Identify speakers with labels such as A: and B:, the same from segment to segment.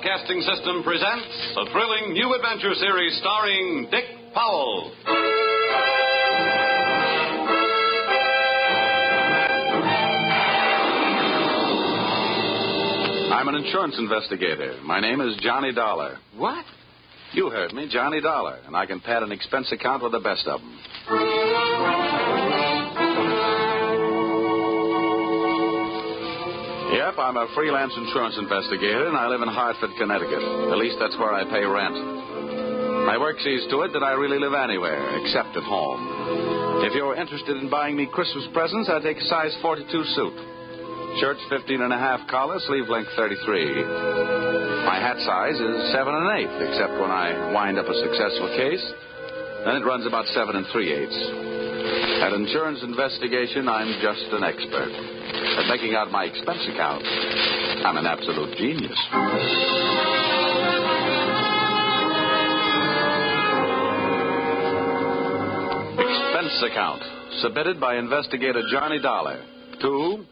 A: Broadcasting System presents a thrilling new adventure series starring Dick Powell. I'm an insurance investigator. My name is Johnny Dollar.
B: What?
A: You heard me, Johnny Dollar, and I can pad an expense account with the best of them. Yep, I'm a freelance insurance investigator, and I live in Hartford, Connecticut. At least that's where I pay rent. My work sees to it that I really live anywhere, except at home. If you're interested in buying me Christmas presents, I take a size 42 suit. Shirt's 15.5 collar, sleeve length 33. My hat size is 7 1/8, except when I wind up a successful case. Then it runs about 7 3/8. At insurance investigation, I'm just an expert. At making out my expense account, I'm an absolute genius. Expense account, submitted by investigator Johnny Dollar to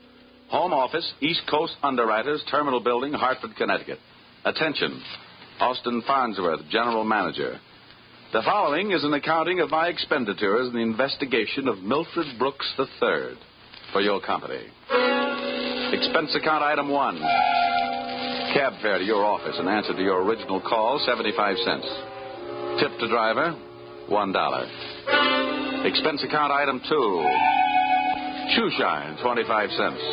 A: Home Office, East Coast Underwriters, Terminal Building, Hartford, Connecticut. Attention, Austin Farnsworth, General Manager. The following is an accounting of my expenditures in the investigation of Milford Brooks III for your company. Expense account item 1. Cab fare to your office in answer to your original call, 75 cents. Tip to driver, $1. Expense account item 2. Shoe shine, 25 cents.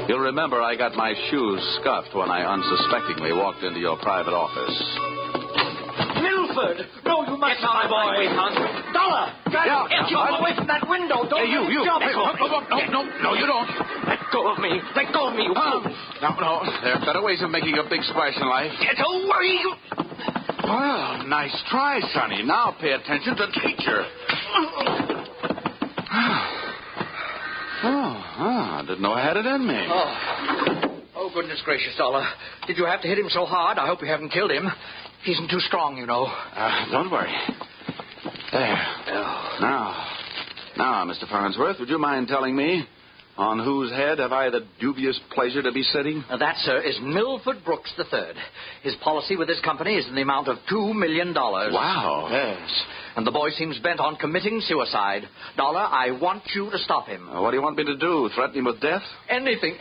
A: You'll remember I got my shoes scuffed when I unsuspectingly walked into your private office.
B: Milford! No, you must not, my boy. Wait, Hans. Dollar! Get you away from that window. Don't you jump.
C: No, you don't.
B: Let go of me. Let go of me, you fool.
C: No. There are better ways of making a big splash in life.
B: Get away, you...
C: Well, nice try, Sonny. Now pay attention to teacher. I didn't know I had it in me.
B: Oh, goodness gracious, Dollar. Did you have to hit him so hard? I hope you haven't killed him. He isn't too strong, you know.
C: Don't worry. There. Now, Mr. Farnsworth, would you mind telling me on whose head have I the dubious pleasure to be sitting?
B: That, sir, is Milford Brooks III. His policy with this company is in the amount of $2 million.
C: Wow.
B: Yes. And the boy seems bent on committing suicide. Dollar, I want you to stop him.
C: What do you want me to do? Threaten him with death?
B: Anything.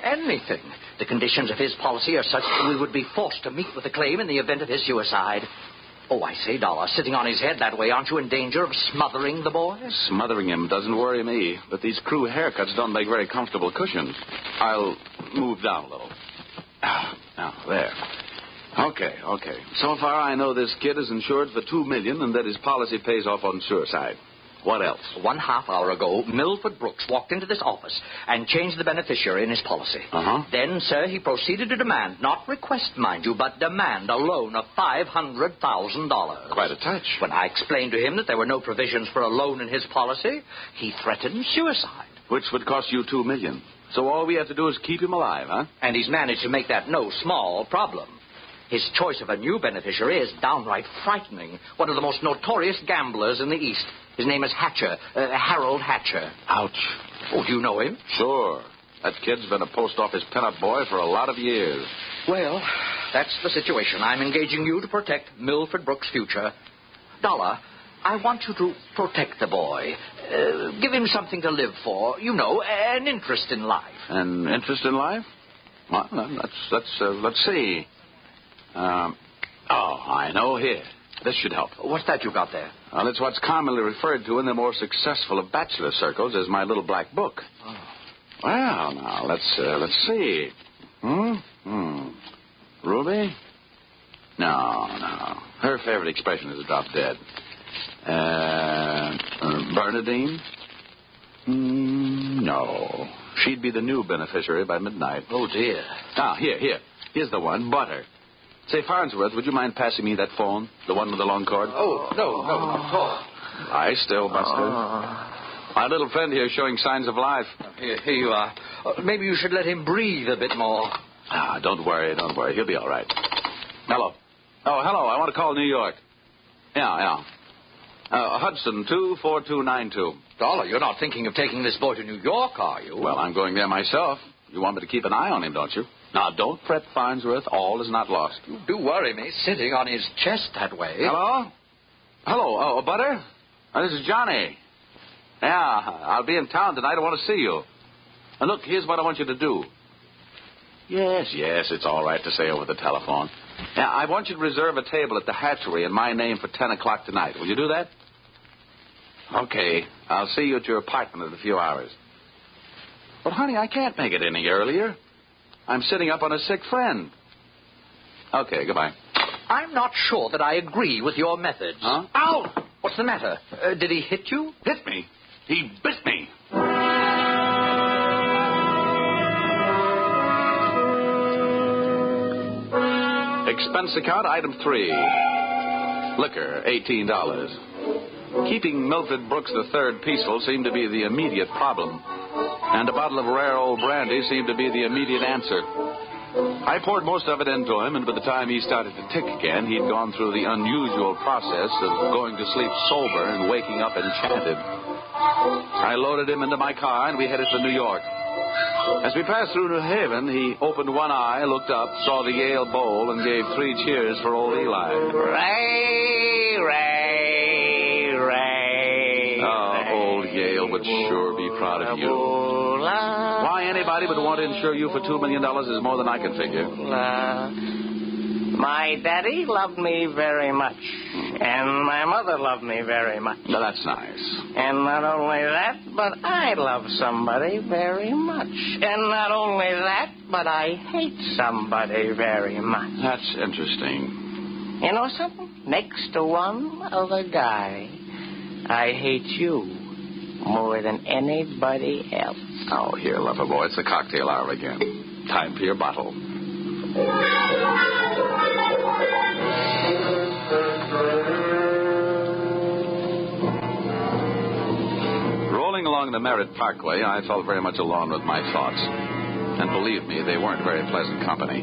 B: The conditions of his policy are such that we would be forced to meet with the claim in the event of his suicide. Oh, I say, Dollar, sitting on his head that way, aren't you in danger of smothering the boy?
C: Smothering him doesn't worry me, but these crew haircuts don't make very comfortable cushions. I'll move down a little. Now, there. Okay. So far, I know this kid is insured for $2 million and that his policy pays off on suicide. What else? 1/2 hour ago, Milford Brooks walked into this office and changed the beneficiary in his policy. Then, sir, he proceeded to demand, not request, mind you, but demand a loan of $500,000. Quite a touch.
B: When I explained to him that there were no provisions for a loan in his policy, he threatened suicide.
C: Which would cost you $2 million. So all we have to do is keep him alive, huh?
B: And he's managed to make that no small problem. His choice of a new beneficiary is downright frightening. One of the most notorious gamblers in the East. His name is Hatcher, Harold Hatcher.
C: Ouch.
B: Oh, do you know him?
C: Sure. That kid's been a post office pinup boy for a lot of years.
B: Well, that's the situation. I'm engaging you to protect Milford Brooks' future. Dollar, I want you to protect the boy. Give him something to live for. You know, an interest in life.
C: An interest in life? Well, let's see. I know here. This should help.
B: What's that you got there?
C: Well, it's what's commonly referred to in the more successful of bachelor circles as my little black book.
B: Oh.
C: Well, now, let's see. Ruby? No. Her favorite expression is drop dead. Bernadine? No. She'd be the new beneficiary by midnight.
B: Oh, dear.
C: Now, here. Here's the one, Butter. Say, Farnsworth, would you mind passing me that phone? The one with the long cord?
B: Oh, no.
C: Lie still, Buster. My little friend here is showing signs of life.
B: Here you are. Maybe you should let him breathe a bit more.
C: Don't worry. He'll be all right. Hello. Oh, hello. I want to call New York. Yeah. Hudson, 24292.
B: Dollar, you're not thinking of taking this boy to New York, are you?
C: Well, I'm going there myself. You want me to keep an eye on him, don't you?
A: Now, don't fret, Farnsworth. All is not lost.
B: You do worry me, sitting on his chest that way.
A: Hello? Hello, Butter? This is Johnny. Yeah, I'll be in town tonight. I want to see you. And look, here's what I want you to do. Yes, it's all right to say over the telephone. Now, I want you to reserve a table at the hatchery in my name for 10 o'clock tonight. Will you do that? Okay. I'll see you at your apartment in a few hours. But, honey, I can't make it any earlier. I'm sitting up on a sick friend. Okay, goodbye.
B: I'm not sure that I agree with your methods.
A: Huh?
B: Ow! What's the matter? Did he hit you?
A: Hit me? He bit me. Expense account, item 3. Liquor, $18. Keeping Milford Brooks III peaceful seemed to be the immediate problem. And a bottle of rare old brandy seemed to be the immediate answer. I poured most of it into him, and by the time he started to tick again, he'd gone through the unusual process of going to sleep sober and waking up enchanted. I loaded him into my car, and we headed for New York. As we passed through New Haven, he opened one eye, looked up, saw the Yale bowl, and gave 3 cheers for old Eli.
D: Ray, Ray, Ray.
A: Oh, old Yale would sure be proud of you. Why anybody would want to insure you for $2 million is more than I can figure.
D: My daddy loved me very much, and my mother loved me very much.
A: Now, that's nice.
D: And not only that, but I love somebody very much. And not only that, but I hate somebody very much.
A: That's interesting.
D: You know something? Next to one other guy, I hate you more than anybody else.
A: Oh, here, lover boy, it's the cocktail hour again. Time for your bottle. Rolling along the Merritt Parkway, I felt very much alone with my thoughts. And believe me, they weren't very pleasant company.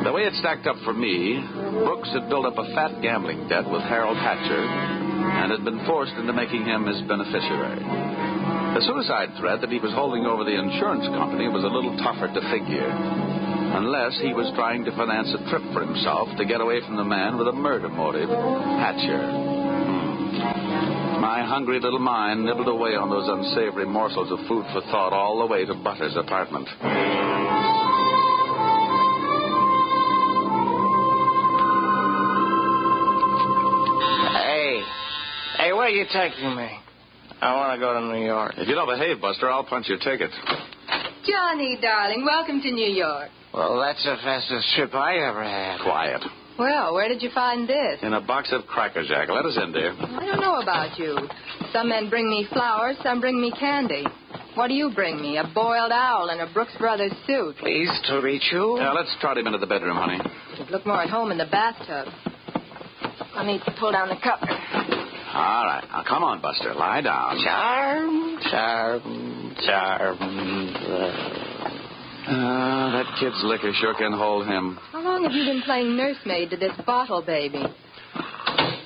A: The way it stacked up for me, Brooks had built up a fat gambling debt with Harold Hatcher and had been forced into making him his beneficiary. The suicide threat that he was holding over the insurance company was a little tougher to figure, unless he was trying to finance a trip for himself to get away from the man with a murder motive, Hatcher. My hungry little mind nibbled away on those unsavory morsels of food for thought all the way to Butter's apartment.
D: Hey, where are you taking me? I want to go to New York.
A: If you don't behave, Buster, I'll punch your ticket.
E: Johnny, darling, welcome to New York.
D: Well, that's the fastest trip I ever had.
A: Quiet.
E: Well, where did you find this?
A: In a box of Cracker Jack. Let us in, dear.
E: I don't know about you. Some men bring me flowers, some bring me candy. What do you bring me? A boiled owl and a Brooks Brothers suit.
D: Pleased to meet you.
A: Let's trot him into the bedroom, honey.
E: You'd look more at home in the bathtub. Let me pull down the cover.
A: All right. Now, come on, Buster. Lie down.
D: Charm.
A: That kid's liquor sure can hold him.
E: How long have you been playing nursemaid to this bottle baby?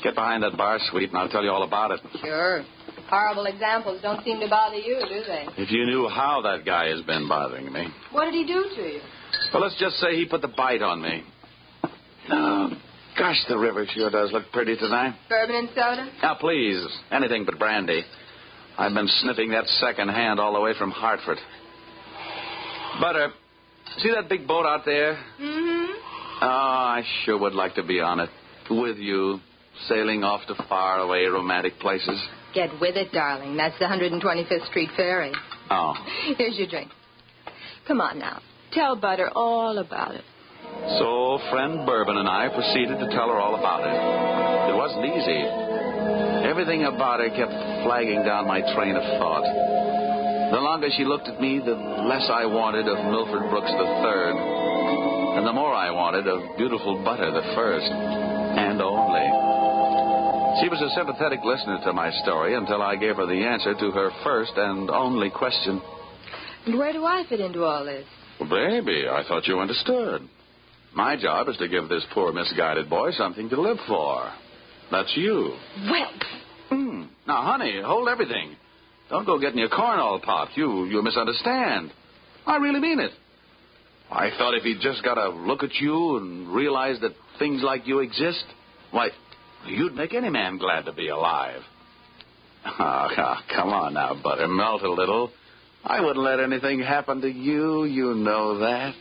A: Get behind that bar, sweet, and I'll tell you all about it.
E: Sure. Horrible examples don't seem to bother you, do they?
A: If you knew how that guy has been bothering me.
E: What did he do to you?
A: Well, let's just say he put the bite on me. Oh, gosh, the river sure does look pretty tonight.
E: Bourbon and soda?
A: Now, please, anything but brandy. I've been sniffing that second hand all the way from Hartford. Butter, see that big boat out there?
E: Mm-hmm.
A: Oh, I sure would like to be on it. With you, sailing off to faraway romantic places.
E: Get with it, darling. That's the 125th Street Ferry.
A: Oh.
E: Here's your drink. Come on now. Tell Butter all about it.
A: So, friend Bourbon and I proceeded to tell her all about it. It wasn't easy. Everything about her kept flagging down my train of thought. The longer she looked at me, the less I wanted of Milford Brooks III, and the more I wanted of beautiful Butter the first, and only. She was a sympathetic listener to my story until I gave her the answer to her first and only question.
E: And where do I fit into all this?
A: Well, baby, I thought you understood. My job is to give this poor misguided boy something to live for. That's you.
E: Well.
A: Now, honey, hold everything. Don't go getting your corn all popped. You misunderstand. I really mean it.
C: I thought if he'd just got a look at you and realized that things like you exist, why, you'd make any man glad to be alive. Oh, come on now, Butter. Melt a little. I wouldn't let anything happen to you. You know that.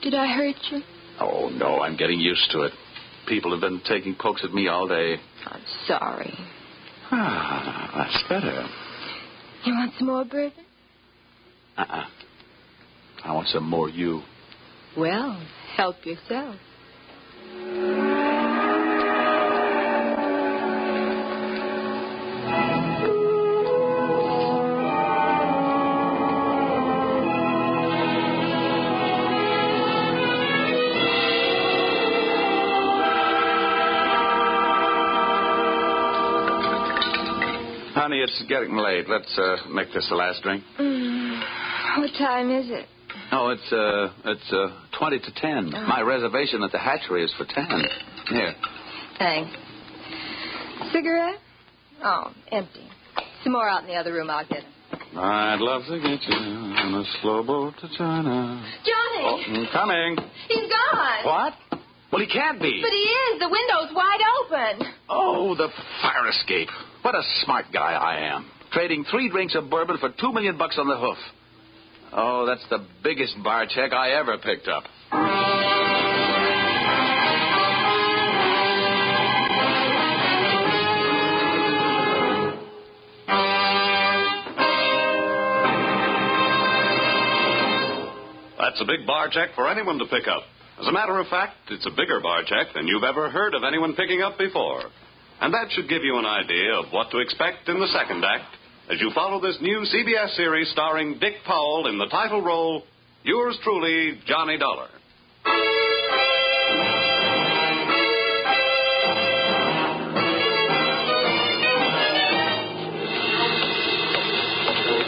E: Did I hurt you?
C: Oh, no, I'm getting used to it. People have been taking pokes at me all day.
E: I'm sorry.
C: Ah, that's better.
E: You want some more bourbon?
C: I want some more you.
E: Well, help yourself.
C: Honey, it's getting late. Let's make this the last drink.
E: What time is it?
C: Oh, it's 20 to 10.
E: Oh.
C: My reservation at the hatchery is for 10. Here.
E: Thanks. Cigarette? Oh, empty. Some more out in the other room. I'll get them.
C: I'd love to get you on a slow boat to China.
E: Johnny!
C: Oh, I'm coming.
E: He's gone.
C: What? Well, he can't be.
E: But he is. The window's wide open.
C: Oh, the fire escape. What a smart guy I am. Trading 3 drinks of bourbon for $2 million on the hoof. Oh, that's the biggest bar check I ever picked up.
F: That's a big bar check for anyone to pick up. As a matter of fact, it's a bigger bar check than you've ever heard of anyone picking up before. And that should give you an idea of what to expect in the second act as you follow this new CBS series starring Dick Powell in the title role, yours truly, Johnny Dollar.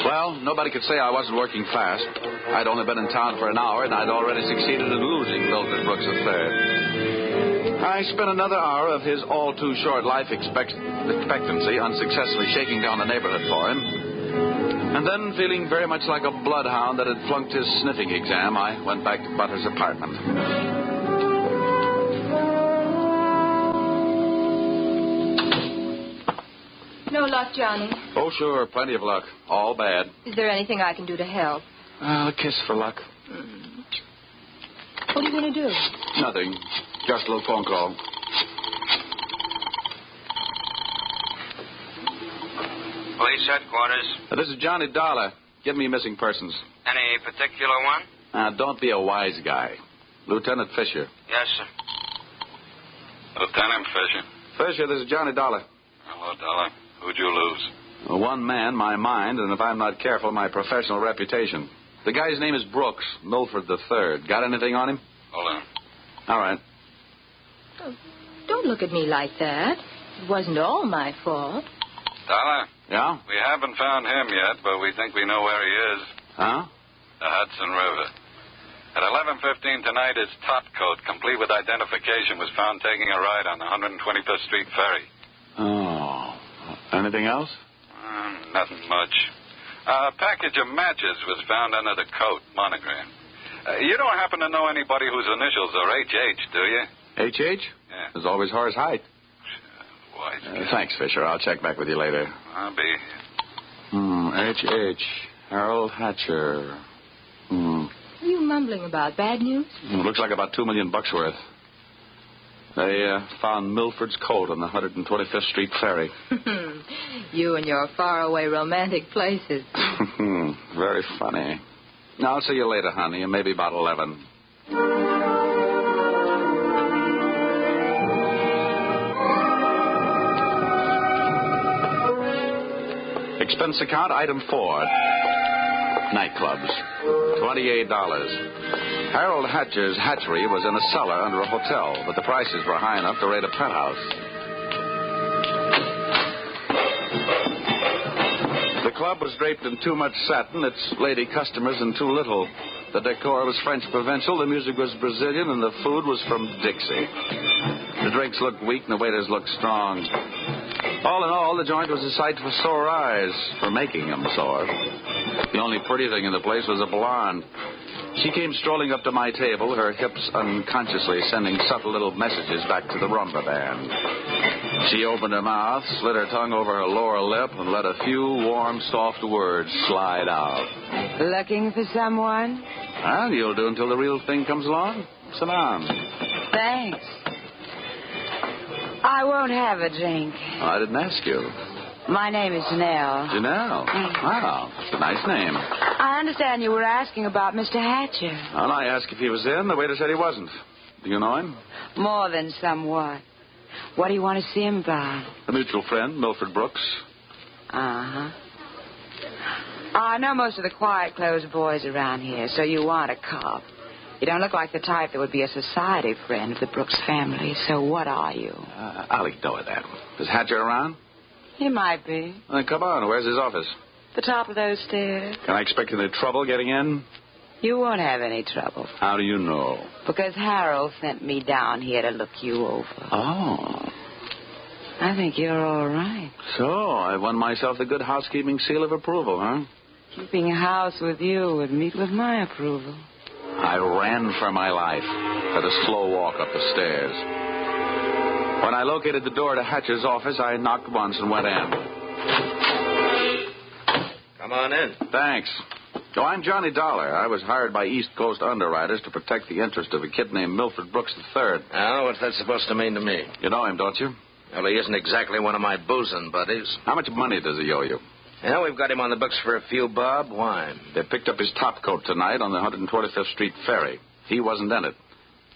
C: Well, nobody could say I wasn't working fast. I'd only been in town for an hour, and I'd already succeeded in losing Milford Brooks III. I spent another hour of his all-too-short life expectancy unsuccessfully shaking down the neighborhood for him. And then, feeling very much like a bloodhound that had flunked his sniffing exam, I went back to Butter's apartment.
E: No luck, Johnny.
C: Oh, sure, plenty of luck. All bad.
E: Is there anything I can do to help?
C: A kiss for luck.
E: What are you going to do?
C: Nothing. Just a little phone call.
G: Police headquarters.
C: This is Johnny Dollar. Give me missing persons.
G: Any particular one?
C: Don't be a wise guy. Lieutenant Fisher.
G: Yes, sir.
F: Lieutenant Fisher.
C: Fisher, this is Johnny Dollar.
F: Hello, Dollar. Who'd you lose?
C: One man, my mind, and if I'm not careful, my professional reputation. The guy's name is Brooks, Milford III. Got anything on him?
F: Hold on.
C: All right.
E: Oh, don't look at me like that. It wasn't all my fault.
F: Dollar,
C: Yeah?
F: we haven't found him yet, but we think we know where he is.
C: Huh?
F: The Hudson River. At 11:15 tonight, his top coat, complete with identification, was found taking a ride on the 125th Street ferry.
C: Oh. Anything else?
F: Nothing much. A package of matches was found under the coat, monogram. You don't happen to know anybody whose initials are H.H., do you?
C: H.H.?
F: Yeah.
C: There's always Horace Height.
F: Wise.
C: Thanks, Fisher. I'll check back with you later.
F: I'll be.
C: H.H. Harold Hatcher.
E: What are you mumbling about? Bad news?
C: Looks like about $2 million worth. They found Milford's coat on the 125th Street ferry.
E: You and your faraway romantic places.
C: Very funny. I'll see you later, honey, and maybe about 11. Expense account, item 4. Nightclubs. $28. Harold Hatcher's hatchery was in a cellar under a hotel, but the prices were high enough to rate a penthouse. The club was draped in too much satin, its lady customers in too little. The decor was French provincial, the music was Brazilian, and the food was from Dixie. The drinks looked weak and the waiters looked strong. All in all, the joint was a sight for sore eyes, for making them sore. The only pretty thing in the place was a blonde.
A: She came strolling up to my table, her hips unconsciously sending subtle little messages back to the rumba band. She opened her mouth, slid her tongue over her lower lip, and let a few warm, soft words slide out.
H: Looking for someone?
A: Well, you'll do until the real thing comes along. Sit down.
H: Thanks. I won't have a drink.
A: I didn't ask you.
H: My name is Janelle.
A: Janelle? Wow, that's a nice name.
H: I understand you were asking about Mr. Hatcher.
A: Well, I asked if he was in. The waiter said he wasn't. Do you know him?
H: More than somewhat. What do you want to see him about?
A: A mutual friend, Milford Brooks.
H: Uh-huh. I know most of the quiet-clothes boys around here, so you want a cop. You don't look like the type that would be a society friend of the Brooks family, so what are you?
A: I'll ignore that. Is Hatcher around?
H: He might be.
A: Then come on. Where's his office?
H: The top of those stairs.
A: Can I expect any trouble getting in?
H: You won't have any trouble.
A: How do you know?
H: Because Harold sent me down here to look you over.
A: Oh.
H: I think you're all right.
A: So, I won myself the good housekeeping seal of approval, huh?
H: Keeping house with you would meet with my approval.
A: I ran for my life, at a slow walk up the stairs. When I located the door to Hatcher's office, I knocked once and went in.
B: Come on in.
A: Thanks. So I'm Johnny Dollar. I was hired by East Coast underwriters to protect the interest of a kid named Milford Brooks III.
B: Oh, what's that supposed to mean to me?
A: You know him, don't you?
B: Well, he isn't exactly one of my boozing buddies.
A: How much money does he owe you?
B: Yeah, we've got him on the books for a few bob. Why?
A: They picked up his top coat tonight on the 125th Street ferry. He wasn't in it.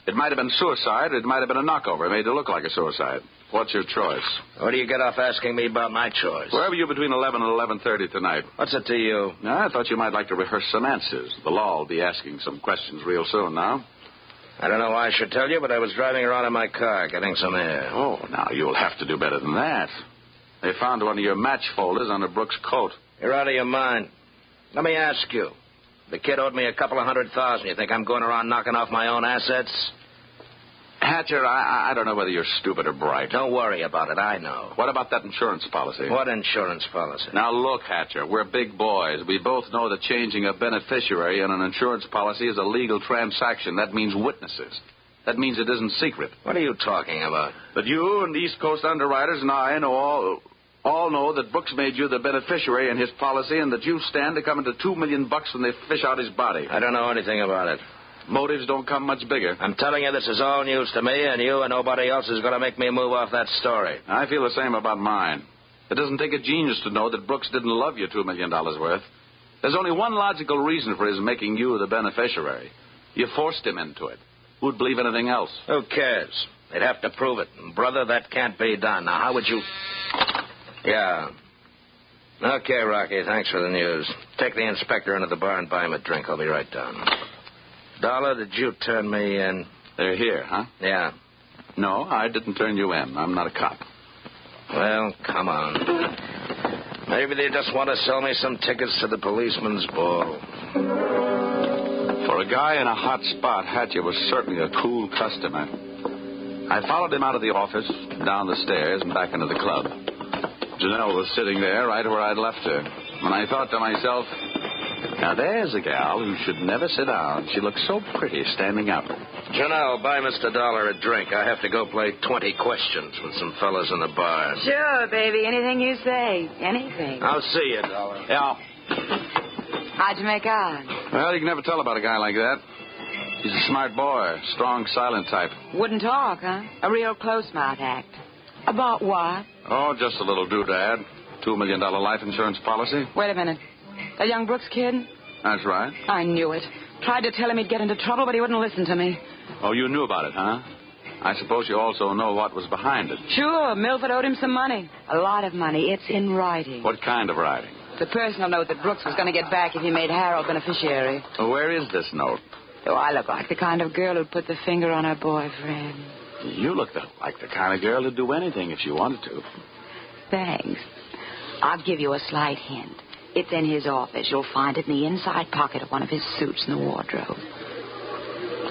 A: It might have been suicide, or it might have been a knockover. It made it look like a suicide. What's your choice?
B: What do you get off asking me about my choice?
A: Where were you between 11 and 11:30 tonight?
B: What's it to you?
A: I thought you might like to rehearse some answers. The law will be asking some questions real soon now.
B: I don't know why I should tell you, but I was driving around in my car getting some air.
A: Oh, now you'll have to do better than that. They found one of your match folders under Brooks' coat.
B: You're out of your mind. Let me ask you. The kid owed me a couple of $100,000. You think I'm going around knocking off my own assets?
A: Hatcher, I don't know whether you're stupid or bright.
B: Don't worry about it. I know.
A: What about that insurance policy?
B: What insurance policy?
A: Now, look, Hatcher, we're big boys. We both know that changing a beneficiary in an insurance policy is a legal transaction. That means witnesses. That means it isn't secret.
B: What are you talking about?
A: That you and East Coast underwriters and I know all know that Brooks made you the beneficiary in his policy and that you stand to come into $2 million when they fish out his body.
B: I don't know anything about it.
A: Motives don't come much bigger.
B: I'm telling you, this is all news to me, and you and nobody else is going to make me move off that story.
A: I feel the same about mine. It doesn't take a genius to know that Brooks didn't love you $2 million worth. There's only one logical reason for his making you the beneficiary. You forced him into it. Who'd believe anything else?
B: Who cares? They'd have to prove it. And brother, that can't be done. Now, how would you... Yeah. Okay, Rocky, thanks for the news. Take the inspector into the bar and buy him a drink. I'll be right down. Dollar, did you turn me in?
A: They're here, huh?
B: Yeah.
A: No, I didn't turn you in. I'm not a cop.
B: Well, come on. Maybe they just want to sell me some tickets to the policeman's ball.
A: For a guy in a hot spot, Hatcher was certainly a cool customer. I followed him out of the office, down the stairs, and back into the club. Janelle was sitting there right where I'd left her. And I thought to myself, now there's a gal who should never sit down. She looks so pretty standing up.
B: Janelle, buy Mr. Dollar a drink. I have to go play 20 questions with some fellas in the bar.
H: Sure, baby. Anything you say. Anything.
B: I'll see you, Dollar.
A: Yeah.
H: How'd you make out?
A: Well, you can never tell about a guy like that. He's a smart boy, strong, silent type.
H: Wouldn't talk, huh? A real close-mouth act. About what?
A: Oh, just a little doodad. $2 million life insurance policy.
H: Wait a minute. That young Brooks kid?
A: That's right.
H: I knew it. Tried to tell him he'd get into trouble, but he wouldn't listen to me.
A: Oh, you knew about it, huh? I suppose you also know what was behind it.
H: Sure, Milford owed him some money. A lot of money. It's in writing.
A: What kind of writing?
H: The personal note that Brooks was going to get back if he made Harold beneficiary.
A: Well, where is this note?
H: Do I look like the kind of girl who'd put the finger on her boyfriend?
A: You look like the kind of girl who'd do anything if she wanted to.
H: Thanks. I'll give you a slight hint. It's in his office. You'll find it in the inside pocket of one of his suits in the wardrobe.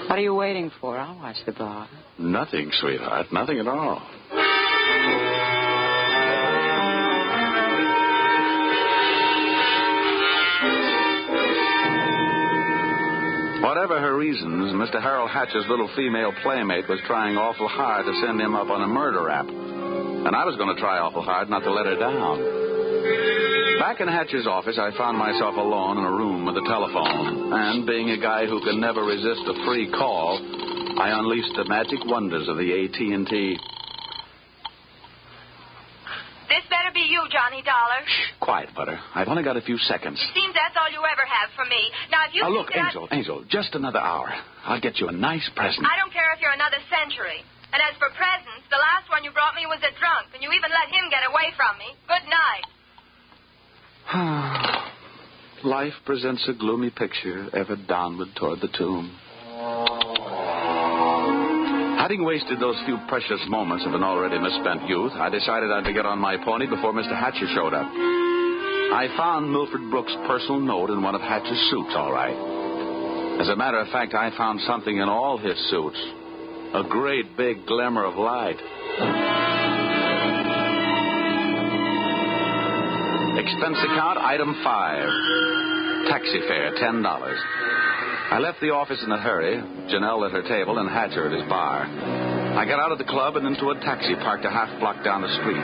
H: What are you waiting for? I'll watch the bar.
A: Nothing, sweetheart. Nothing at all. reasons, Mr. Harold Hatcher's little female playmate was trying awful hard to send him up on a murder rap. And I was going to try awful hard not to let her down. Back in Hatcher's office, I found myself alone in a room with a telephone. And being a guy who can never resist a free call, I unleashed the magic wonders of the AT&T.
I: This better be you, Johnny Dollar.
A: Shh, quiet, Butter. I've only got a few seconds.
I: Seems that's all you ever have for me. Now, if you
A: Look, Angel, just another hour. I'll get you a nice present.
I: I don't care if you're another century. And as for presents, the last one you brought me was a drunk, and you even let him get away from me. Good night.
A: Life presents a gloomy picture, ever downward toward the tomb. Having wasted those few precious moments of an already misspent youth, I decided I'd get on my pony before Mr. Hatcher showed up. I found Milford Brooks' personal note in one of Hatcher's suits, all right. As a matter of fact, I found something in all his suits. A great big glimmer of light. Expense account, item 5. Taxi fare, $10. I left the office in a hurry, Janelle at her table and Hatcher at his bar. I got out of the club and into a taxi parked a half block down the street.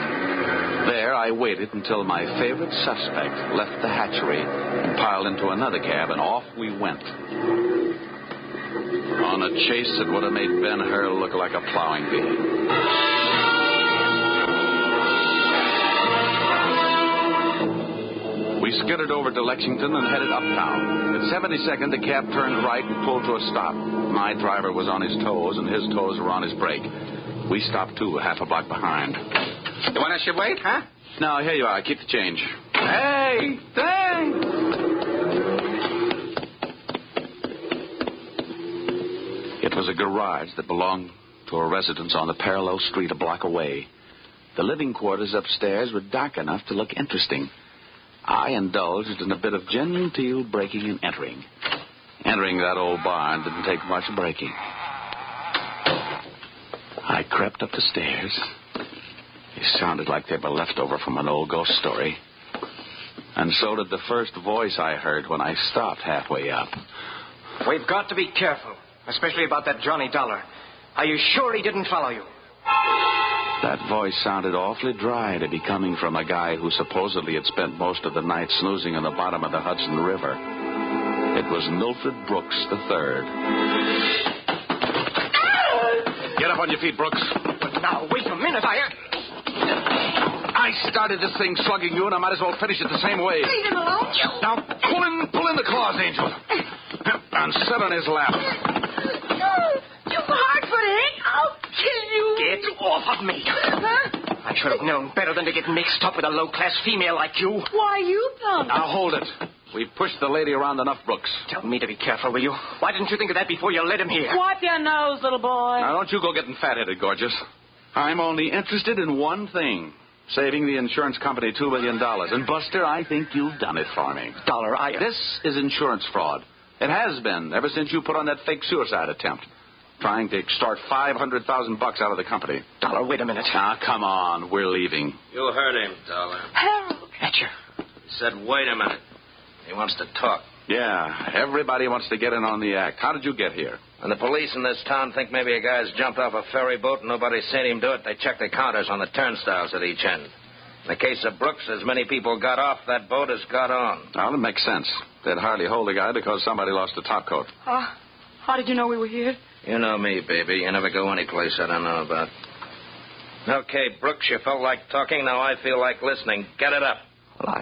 A: There, I waited until my favorite suspect left the hatchery and piled into another cab, and off we went. On a chase that would have made Ben-Hur look like a plowing bee. We skittered over to Lexington and headed uptown. At 72nd, the cab turned right and pulled to a stop. My driver was on his toes, and his toes were on his brake. We stopped, too, half a block behind.
B: You want us to wait, huh?
A: No, here you are. Keep the change.
B: Hey, thanks.
A: It was a garage that belonged to a residence on the parallel street a block away. The living quarters upstairs were dark enough to look interesting. I indulged in a bit of genteel breaking and entering. Entering that old barn didn't take much breaking. I crept up the stairs. It sounded like they were left over from an old ghost story. And so did the first voice I heard when I stopped halfway up.
J: We've got to be careful, especially about that Johnny Dollar. Are you sure he didn't follow you?
A: That voice sounded awfully dry to be coming from a guy who supposedly had spent most of the night snoozing in the bottom of the Hudson River. It was Milford Brooks III. Get up on your feet, Brooks.
J: But now, wait a minute,
A: I started this thing slugging you, and I might as well finish it the same way.
E: Leave him alone.
A: Now, pull in the claws, Angel. And sit on his lap.
E: You hard-footed. I'll kill you.
J: Get off of me. I should have known better than to get mixed up with a low-class female like you.
E: Why, you punk.
A: Now, hold it. We pushed the lady around enough, Brooks.
J: Tell me to be careful, will you? Why didn't you think of that before you led him here?
H: Wipe your nose, little boy.
A: Now, don't you go getting fat-headed, gorgeous. I'm only interested in one thing. Saving the insurance company $2 million. And, Buster, I think you've done it for me.
J: Dollar,
A: This is insurance fraud. It has been ever since you put on that fake suicide attempt. Trying to extort $500,000 out of the company.
J: Dollar, wait a minute.
A: Now, come on. We're leaving.
G: You heard him, Dollar.
E: Harold.
J: Hatcher.
G: He said, wait a minute. He wants to talk.
A: Yeah, everybody wants to get in on the act. How did you get here?
G: When the police in this town think maybe a guy's jumped off a ferry boat and nobody's seen him do it, they check the counters on the turnstiles at each end. In the case of Brooks, as many people got off that boat as got on.
A: Well, it makes sense. They'd hardly hold the guy because somebody lost a topcoat.
H: How did you know we were here?
G: You know me, baby. You never go any place I don't know about. Okay, Brooks, you felt like talking. Now I feel like listening. Get it up.
J: Well,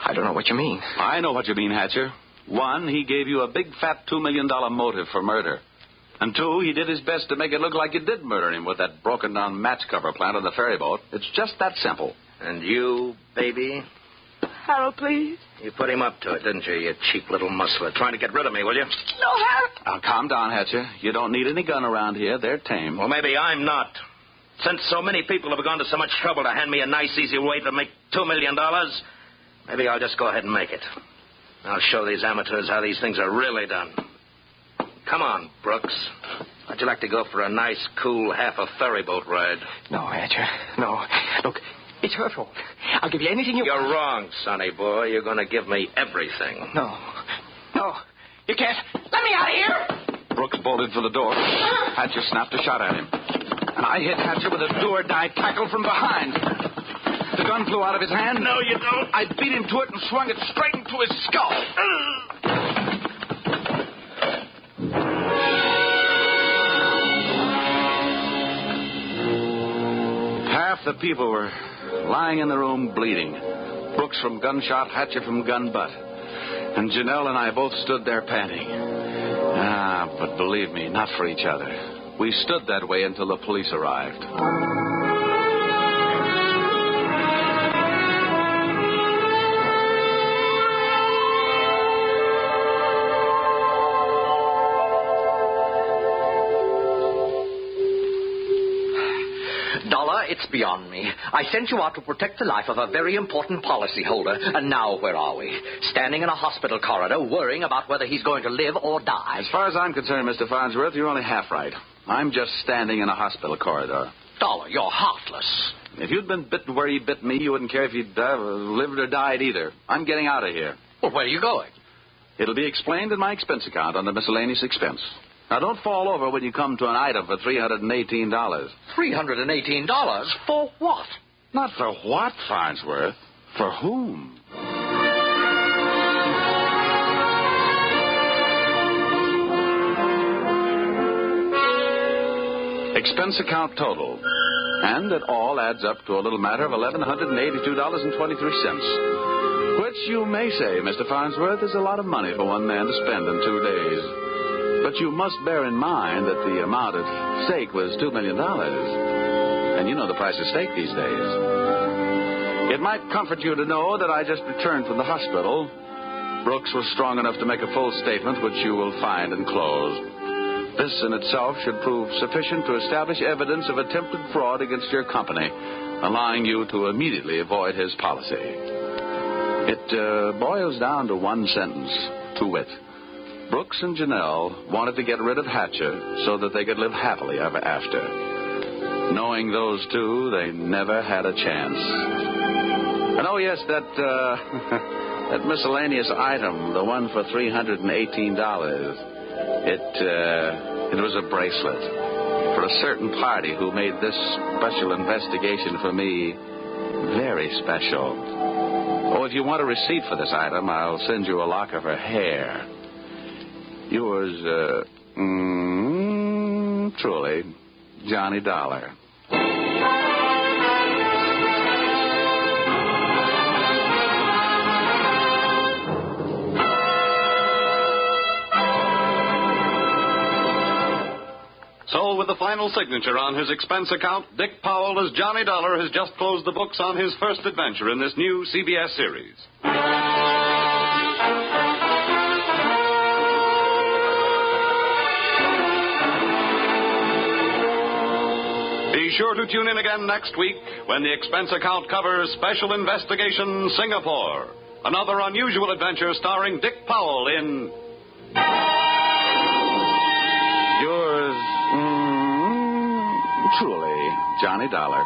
J: I don't know what you mean.
A: I know what you mean, Hatcher. One, he gave you a big, fat $2 million motive for murder. And two, he did his best to make it look like you did murder him with that broken-down match cover plant on the ferry boat. It's just that simple.
G: And you, baby?
H: Harold, please.
G: You put him up to it, didn't you, you cheap little muscler? Trying to get rid of me, will you?
H: No, Harold.
A: Now, calm down, Hatcher. You don't need any gun around here. They're tame.
G: Well, maybe I'm not. Since so many people have gone to so much trouble to hand me a nice, easy way to make $2 million, maybe I'll just go ahead and make it. I'll show these amateurs how these things are really done. Come on, Brooks. How'd you like to go for a nice, cool, half a ferry boat ride?
J: No, Hatcher. No. Look, it's her fault. I'll give you anything you want.
G: You're wrong, sonny boy. You're going to give me everything.
J: No. No. You can't. Let me out of here!
C: Brooks bolted for the door. Hatcher snapped a shot at him. And I hit Hatcher with a do-or-die tackle from behind. The gun flew out of his hand.
G: No, you don't.
C: I beat him to it and swung it straight into his skull. Half the people were lying in the room bleeding. Brooks from gunshot, Hatcher from gun butt. And Janelle and I both stood there panting. But believe me, not for each other. We stood that way until the police arrived.
B: Dollar, it's beyond me. I sent you out to protect the life of a very important policyholder, and now where are we? Standing in a hospital corridor, worrying about whether he's going to live or die.
C: As far as I'm concerned, Mr. Farnsworth, you're only half right. I'm just standing in a hospital corridor.
B: Dollar, you're heartless.
C: If you'd been bitten where he bit me, you wouldn't care if you'd lived or died either. I'm getting out of here.
B: Well, where are you going?
C: It'll be explained in my expense account under miscellaneous expense. Now, don't fall over when you come to an item for $318.
B: $318? For what?
C: Not for what, Farnsworth? For whom? Expense account total. And it all adds up to a little matter of $1,182.23. Which you may say, Mr. Farnsworth, is a lot of money for one man to spend in 2 days. But you must bear in mind that the amount at stake was $2 million. And you know the price of steak these days. It might comfort you to know that I just returned from the hospital. Brooks was strong enough to make a full statement, which you will find enclosed. This in itself should prove sufficient to establish evidence of attempted fraud against your company, allowing you to immediately avoid his policy. It boils down to one sentence, to wit. Brooks and Janelle wanted to get rid of Hatcher so that they could live happily ever after. Knowing those two, they never had a chance. And oh, yes, that miscellaneous item, the one for $318, it was a bracelet for a certain party who made this special investigation for me very special. Oh, if you want a receipt for this item, I'll send you a lock of her hair. Yours, truly, Johnny Dollar.
F: So, with the final signature on his expense account, Dick Powell as Johnny Dollar has just closed the books on his first adventure in this new CBS series. Be sure to tune in again next week when the expense account covers Special Investigation Singapore, another unusual adventure starring Dick Powell in...
C: Yours, truly, Johnny Dollar.